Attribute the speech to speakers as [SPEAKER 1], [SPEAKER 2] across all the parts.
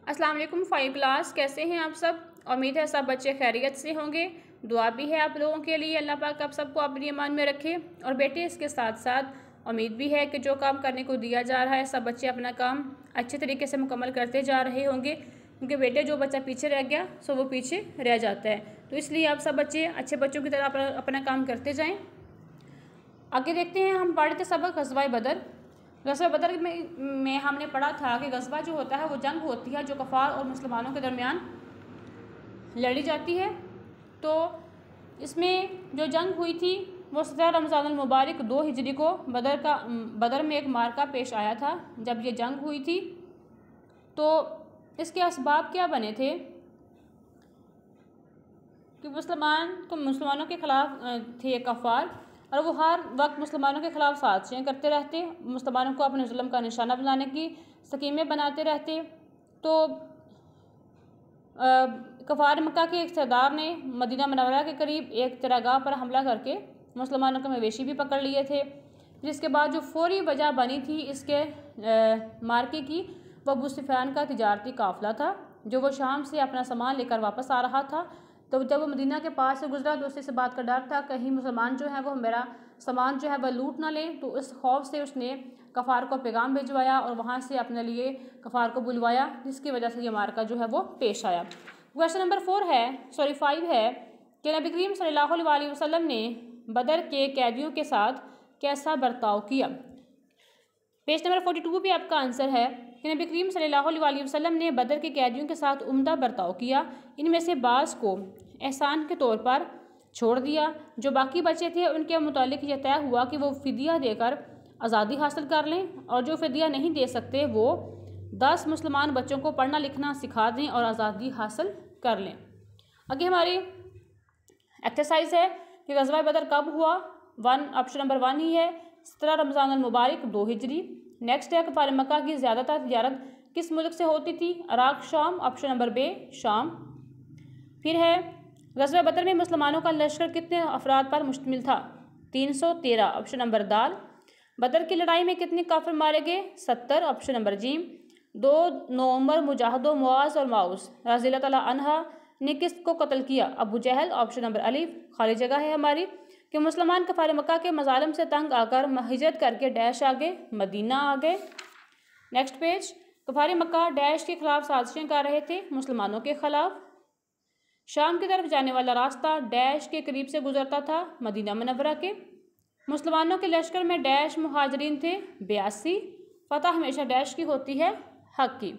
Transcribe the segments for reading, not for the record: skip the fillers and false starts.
[SPEAKER 1] अस्सलाम वालेकुम five class, कैसे हैं आप सब। उम्मीद है सब बच्चे खैरियत से होंगे। दुआ भी है आप लोगों के लिए, अल्लाह पाक आप सबको अपनी ईमान में रखे। और बेटे इसके साथ साथ उम्मीद भी है कि जो काम करने को दिया जा रहा है सब बच्चे अपना काम अच्छे तरीके से मुकम्मल करते जा रहे होंगे, क्योंकि बेटे जो बच्चा पीछे रह गया सो वो पीछे रह जाता है। तो इसलिए आप सब बच्चे अच्छे बच्चों की तरह अपना काम करते जाएँ। आगे देखते हैं, हम पढ़ते सबक ग़ज़वा बदर। ग़ज़वा बदर में हमने पढ़ा था कि ग़ज़वा जो होता है वो जंग होती है जो कफ़ार और मुसलमानों के दरमियान लड़ी जाती है। तो इसमें जो जंग हुई थी वो 17 रमज़ानुल मुबारक 2 हिजरी को बदर में एक मार्का पेश आया था। जब ये जंग हुई थी तो इसके असबाब क्या बने थे कि मुसलमानों के ख़िलाफ़ थे कफ़ार, और वो हर वक्त मुसलमानों के ख़िलाफ़ साजिशें करते रहते, मुसलमानों को अपने जुल्म का निशाना बनाने की स्कीमें बनाते रहते। तो कफ़ार मक्का के एक सरदार ने मदीना मुनव्वरा के करीब एक चरागाह पर हमला करके मुसलमानों के मवेशी भी पकड़ लिए थे। जिसके बाद जो फौरी वजह बनी थी इसके मार्के की, वह अबू सुफियान का तिजारती काफ़िला था जो वो शाम से अपना सामान लेकर वापस आ रहा था। तो जब वो मदीना के पास से गुजरा तो उससे इस बात का डर था कहीं मुसलमान जो है वो मेरा सामान जो है वह लूट ना ले। तो इस खौफ से उसने कफ़ार को पैगाम भिजवाया और वहाँ से अपने लिए कफ़ार को बुलवाया, जिसकी वजह से ये मार्का जो है वो पेश आया। क्वेश्चन नंबर 5 है कि नबी करीम सल्लल्लाहु अलैहि वसल्लम ने बदर के कैदियों के साथ कैसा बर्ताव किया। पेज नंबर 42 पे आपका आंसर है कि नबी करीम सल्लल्लाहु अलैहि वसल्लम ने बदर के कैदियों के साथ उम्दा बर्ताव किया। इनमें से बाज़ को एहसान के तौर पर छोड़ दिया, जो बाकी बचे थे उनके मुतालिक यह तय हुआ कि वो फ़िदिया देकर आज़ादी हासिल कर लें, और जो फ़िदिया नहीं दे सकते वो 10 मुसलमान बच्चों को पढ़ना लिखना सिखा दें और आज़ादी हासिल कर लें। आगे हमारी एक्सरसाइज है कि ग़ज़वा बदर कब हुआ। ऑप्शन नंबर 1 ही है, 17 रमज़ानुल मुबारक 2 हिजरी। नेक्स्ट है, कफ़ार मक्का की ज़्यादातर तिजारत किस मुल्क से होती थी। इराक़, शाम। ऑप्शन नंबर बी शाम। फिर है, ग़ज़वा बदर में मुसलमानों का लश्कर कितने अफराद पर मुश्तमिल था। 313। ऑप्शन नंबर दाल। बदर की लड़ाई में कितने काफिर मारे गए। 70। ऑप्शन नंबर जीम। 2 नवंबर मुजाहिदों मुआज़ और माउस रज़ियल्लाहु तआला अन्हा ने किसको कत्ल किया। अबू जहल। ऑप्शन नंबर अलीफ। खाली जगह है हमारी कि मुसलमान कफ़ार मक्का के मज़ालिम से तंग आकर हिजरत करके डैश आ गए, मदीना आ गए। नेक्स्ट पेज, कफ़ार मक्का डैश के ख़िलाफ़ साजिशें कर रहे थे, मुसलमानों के ख़िलाफ़। शाम की तरफ जाने वाला रास्ता डैश के करीब से गुजरता था, मदीना मुनव्वरा के। मुसलमानों के लश्कर में डैश मुहाजिरीन थे 82। फ़तह हमेशा डैश की होती है, हक़ की।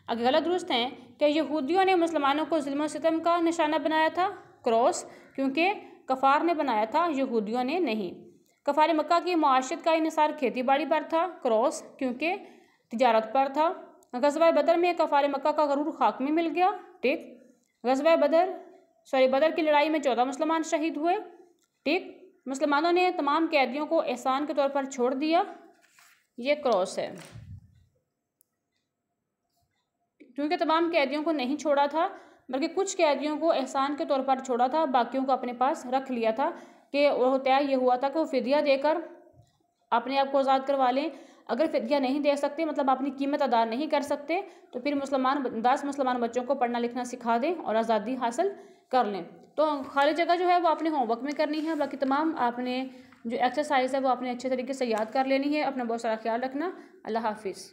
[SPEAKER 1] अगर गलत दुरुस्त हैं कि यहूदियों ने मुसलमानों को ज़ुल्म सितम का निशाना बनाया था, क्रॉस, क्योंकि कफ़ार ने बनाया था, यहूदियों ने नहीं। कफ़ार मक्का की मुआशरत का इन्हिसार खेती बाड़ी पर था, क्रॉस, क्योंकि तिजारत पर था। ग़ज़वा बदर में कफ़ार मक्का का गरूर खाक में मिल गया, ठीक। बदर की लड़ाई में 14 मुसलमान शहीद हुए, ठीक। मुसलमानों ने तमाम कैदियों को एहसान के तौर पर छोड़ दिया, ये क्रॉस है, क्योंकि तमाम कैदियों को नहीं छोड़ा था बल्कि कुछ कैदियों को एहसान के तौर पर छोड़ा था, बाकियों को अपने पास रख लिया था कि वो तय ये हुआ था कि वो फ़िदिया देकर अपने आप को आज़ाद करवा लें। अगर फ़िदिया नहीं दे सकते, मतलब अपनी कीमत अदा नहीं कर सकते, तो फिर 10 मुसलमान बच्चों को पढ़ना लिखना सिखा दें और आज़ादी हासिल कर लें। तो खाली जगह जो है वो आपने होमवर्क में करनी है, बाकी तमाम आपने जो एक्सरसाइज है वो आपने अच्छे तरीके से याद कर लेनी है। अपना बहुत सारा ख्याल रखना। अल्लाह हाफिज़।